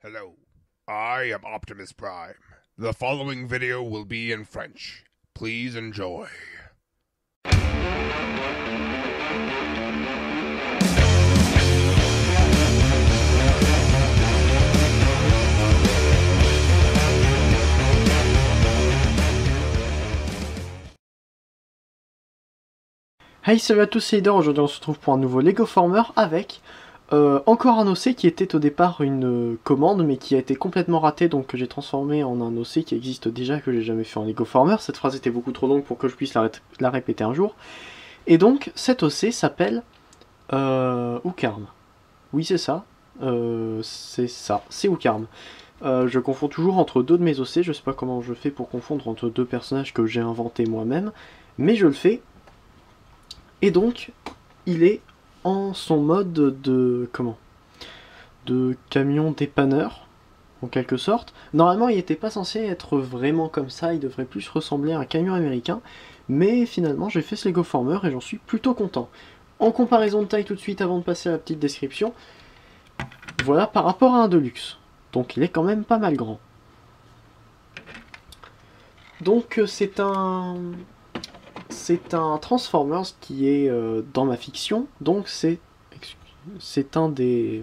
Hello, I am Optimus Prime. The following video will be in French. Please enjoy. Hey, salut à tous, c'est Leader. Aujourd'hui on se retrouve pour un nouveau Lego Former avec encore un OC qui était au départ une commande mais qui a été complètement raté, donc que j'ai transformé en un OC qui existe déjà, que j'ai jamais fait en Lego Former. Cette phrase était beaucoup trop longue pour que je puisse la répéter un jour. Et donc cet OC s'appelle Oukarm. Oui, c'est ça, c'est Oukarm. Je confonds toujours entre deux de mes OC, je sais pas comment je fais pour confondre entre deux personnages que j'ai inventés moi-même, mais je le fais. Et donc, il est en son mode de camion dépanneur, en quelque sorte. Normalement, il n'était pas censé être vraiment comme ça, il devrait plus ressembler à un camion américain. Mais finalement, j'ai fait ce Lego Former et j'en suis plutôt content. En comparaison de taille tout de suite, avant de passer à la petite description, voilà par rapport à un Deluxe. Donc il est quand même pas mal grand. Donc c'est un Transformers qui est dans ma fiction, donc c'est un des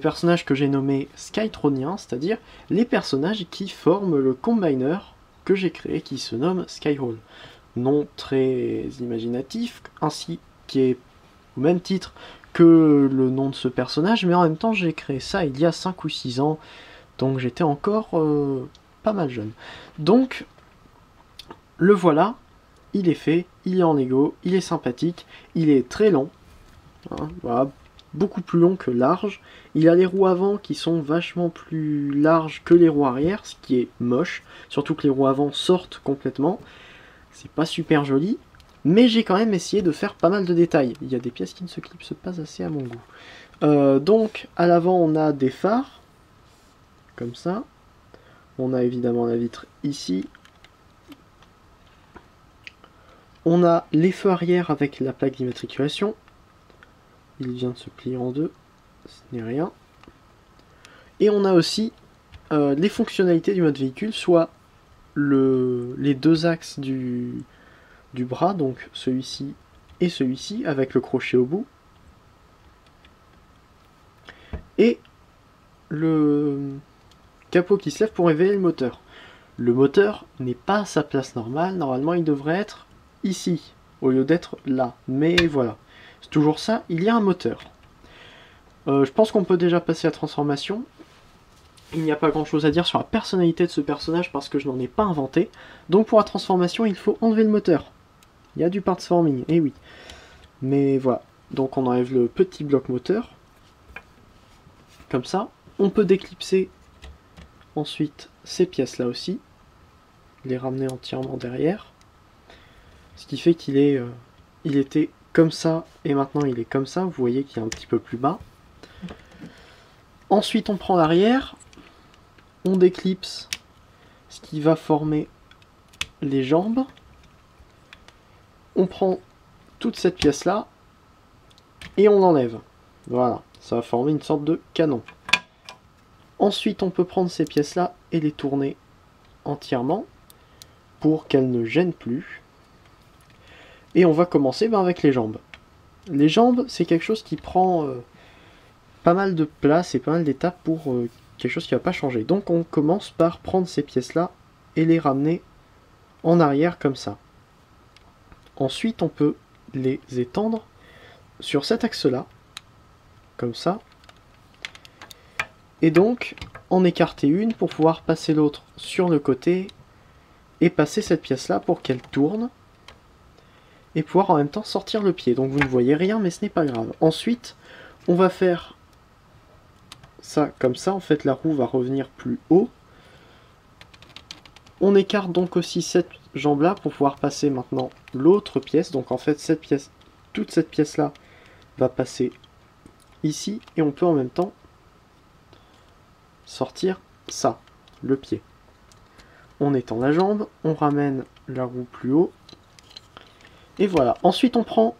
personnages que j'ai nommé Skytroniens, c'est-à-dire les personnages qui forment le Combiner que j'ai créé, qui se nomme Skyhaul. Nom très imaginatif, ainsi qui est au même titre que le nom de ce personnage, mais en même temps j'ai créé ça il y a 5 ou 6 ans, donc j'étais encore pas mal jeune. Donc le voilà. Il est fait, il est en Lego, il est sympathique, il est très long, hein, voilà, beaucoup plus long que large. Il a les roues avant qui sont vachement plus larges que les roues arrière, ce qui est moche, surtout que les roues avant sortent complètement. C'est pas super joli, mais j'ai quand même essayé de faire pas mal de détails. Il y a des pièces qui ne se clipsent pas assez à mon goût. Donc à l'avant on a des phares, comme ça. On a évidemment la vitre ici. On a les feux arrière avec la plaque d'immatriculation. Il vient de se plier en deux, ce n'est rien. Et on a aussi les fonctionnalités du mode véhicule, soit les deux axes du bras, donc celui-ci et celui-ci, avec le crochet au bout. Et le capot qui se lève pour révéler le moteur. Le moteur n'est pas à sa place normale, normalement il devrait être ici, au lieu d'être là. Mais voilà, c'est toujours ça, il y a un moteur. Je pense qu'on peut déjà passer à la transformation. Il n'y a pas grand chose à dire sur la personnalité de ce personnage parce que je n'en ai pas inventé. Donc pour la transformation, il faut enlever le moteur. Il y a du parts forming, et oui. Mais voilà, donc on enlève le petit bloc moteur. Comme ça. On peut déclipser ensuite ces pièces-là aussi. Les ramener entièrement derrière. Ce qui fait qu'il est, il était comme ça et maintenant il est comme ça. Vous voyez qu'il est un petit peu plus bas. Ensuite on prend l'arrière, on déclipse ce qui va former les jambes. On prend toute cette pièce là et on l'enlève. Voilà, ça va former une sorte de canon. Ensuite on peut prendre ces pièces là et les tourner entièrement pour qu'elles ne gênent plus. Et on va commencer avec les jambes. Les jambes, c'est quelque chose qui prend pas mal de place et pas mal d'étapes pour quelque chose qui va pas changer. Donc on commence par prendre ces pièces-là et les ramener en arrière comme ça. Ensuite, on peut les étendre sur cet axe-là, comme ça. Et donc, en écarter une pour pouvoir passer l'autre sur le côté et passer cette pièce-là pour qu'elle tourne. Et pouvoir en même temps sortir le pied. Donc vous ne voyez rien, mais ce n'est pas grave. Ensuite, on va faire ça comme ça. En fait, la roue va revenir plus haut. On écarte donc aussi cette jambe-là pour pouvoir passer maintenant l'autre pièce. Donc en fait, cette pièce, toute cette pièce-là va passer ici. Et on peut en même temps sortir ça, le pied. On étend la jambe, on ramène la roue plus haut. Et voilà, ensuite on prend...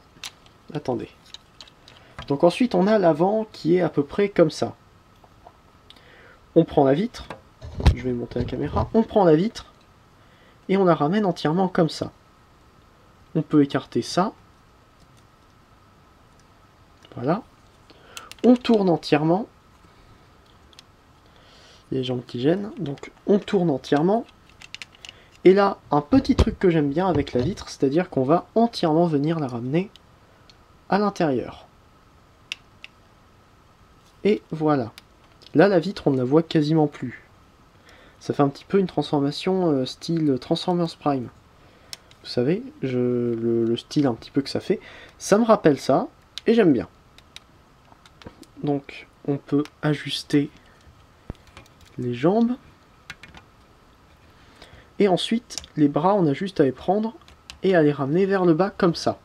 Attendez. Donc ensuite on a l'avant qui est à peu près comme ça. On prend la vitre, je vais monter la caméra, on prend la vitre et on la ramène entièrement comme ça. On peut écarter ça. Voilà. On tourne entièrement. Les jambes qui gênent. Donc on tourne entièrement. Et là, un petit truc que j'aime bien avec la vitre, c'est-à-dire qu'on va entièrement venir la ramener à l'intérieur. Et voilà. Là, la vitre, on ne la voit quasiment plus. Ça fait un petit peu une transformation style Transformers Prime. Vous savez, le style un petit peu que ça fait. Ça me rappelle ça, et j'aime bien. Donc, on peut ajuster les jambes. Et ensuite, les bras, on a juste à les prendre et à les ramener vers le bas comme ça.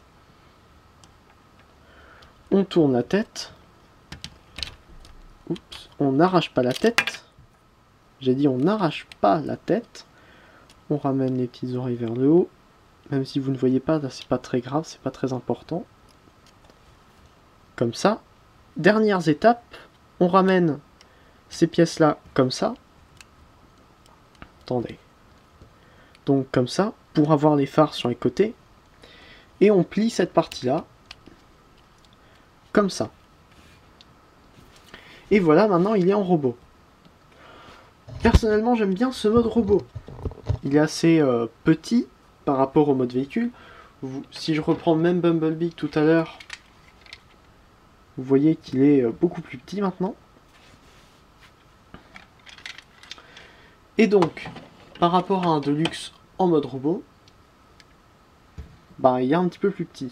On tourne la tête. Oups, on n'arrache pas la tête. J'ai dit on n'arrache pas la tête. On ramène les petites oreilles vers le haut. Même si vous ne voyez pas, là c'est pas très grave, c'est pas très important. Comme ça. Dernières étapes, on ramène ces pièces-là comme ça. Attendez. Donc comme ça, pour avoir les phares sur les côtés. Et on plie cette partie-là. Comme ça. Et voilà, maintenant il est en robot. Personnellement, j'aime bien ce mode robot. Il est assez petit par rapport au mode véhicule. Si je reprends même Bumblebee tout à l'heure, vous voyez qu'il est beaucoup plus petit maintenant. Et donc, par rapport à un Deluxe en mode robot, bah, il est un petit peu plus petit.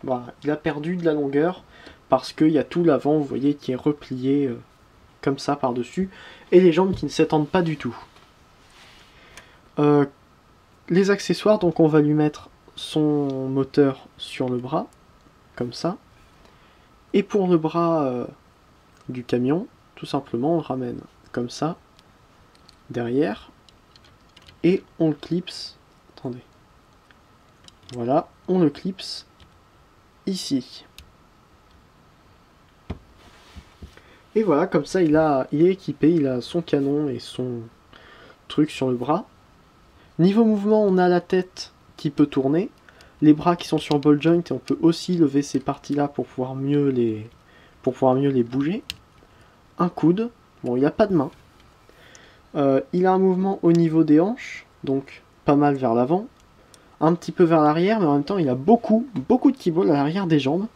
Bah, il a perdu de la longueur parce qu'il y a tout l'avant, vous voyez, qui est replié comme ça par-dessus, et les jambes qui ne s'étendent pas du tout. Les accessoires, donc on va lui mettre son moteur sur le bras, comme ça. Et pour le bras du camion, tout simplement, on le ramène comme ça, derrière, et on le clipse. Attendez. Voilà, on le clipse ici. Et voilà, comme ça, il est équipé, il a son canon et son truc sur le bras. Niveau mouvement, on a la tête qui peut tourner, les bras qui sont sur ball joint, et on peut aussi lever ces parties-là pour pouvoir mieux les bouger. Un coude, bon, il n'y a pas de main. Il a un mouvement au niveau des hanches, donc pas mal vers l'avant, un petit peu vers l'arrière, mais en même temps, il a beaucoup de keyballs à l'arrière des jambes.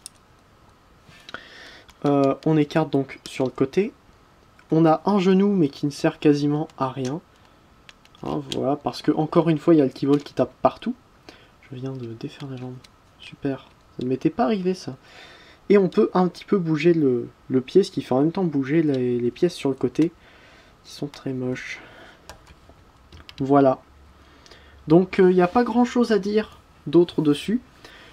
On écarte donc sur le côté. On a un genou, mais qui ne sert quasiment à rien. Hein, voilà, parce que encore une fois, il y a le keyball qui tape partout. Je viens de défaire la jambe. Super. Ça ne m'était pas arrivé, ça. Et on peut un petit peu bouger le pied, ce qui fait en même temps bouger les pièces sur le côté, qui sont très moches. Voilà. Donc, il n'y a pas grand chose à dire d'autre dessus.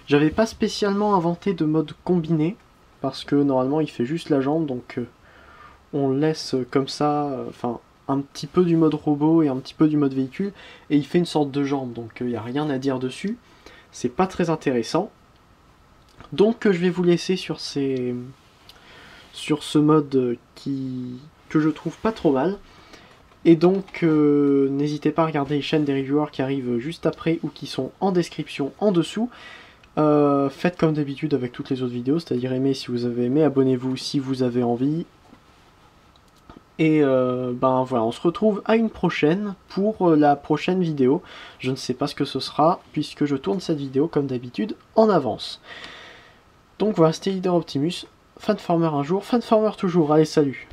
J'avais pas spécialement inventé de mode combiné, parce que normalement, il fait juste la jambe, donc on le laisse comme ça, enfin, un petit peu du mode robot et un petit peu du mode véhicule, et il fait une sorte de jambe, donc il n'y a rien à dire dessus. C'est pas très intéressant. Donc je vais vous laisser sur ce mode que je trouve pas trop mal. Et donc n'hésitez pas à regarder les chaînes des reviewers qui arrivent juste après ou qui sont en description en dessous. Faites comme d'habitude avec toutes les autres vidéos, c'est-à-dire aimez si vous avez aimé, abonnez-vous si vous avez envie. Et ben voilà, on se retrouve à une prochaine pour la prochaine vidéo. Je ne sais pas ce que ce sera, puisque je tourne cette vidéo comme d'habitude en avance. Donc voilà, c'était Leader Optimus, Fanformer un jour, Fanformer toujours, allez salut!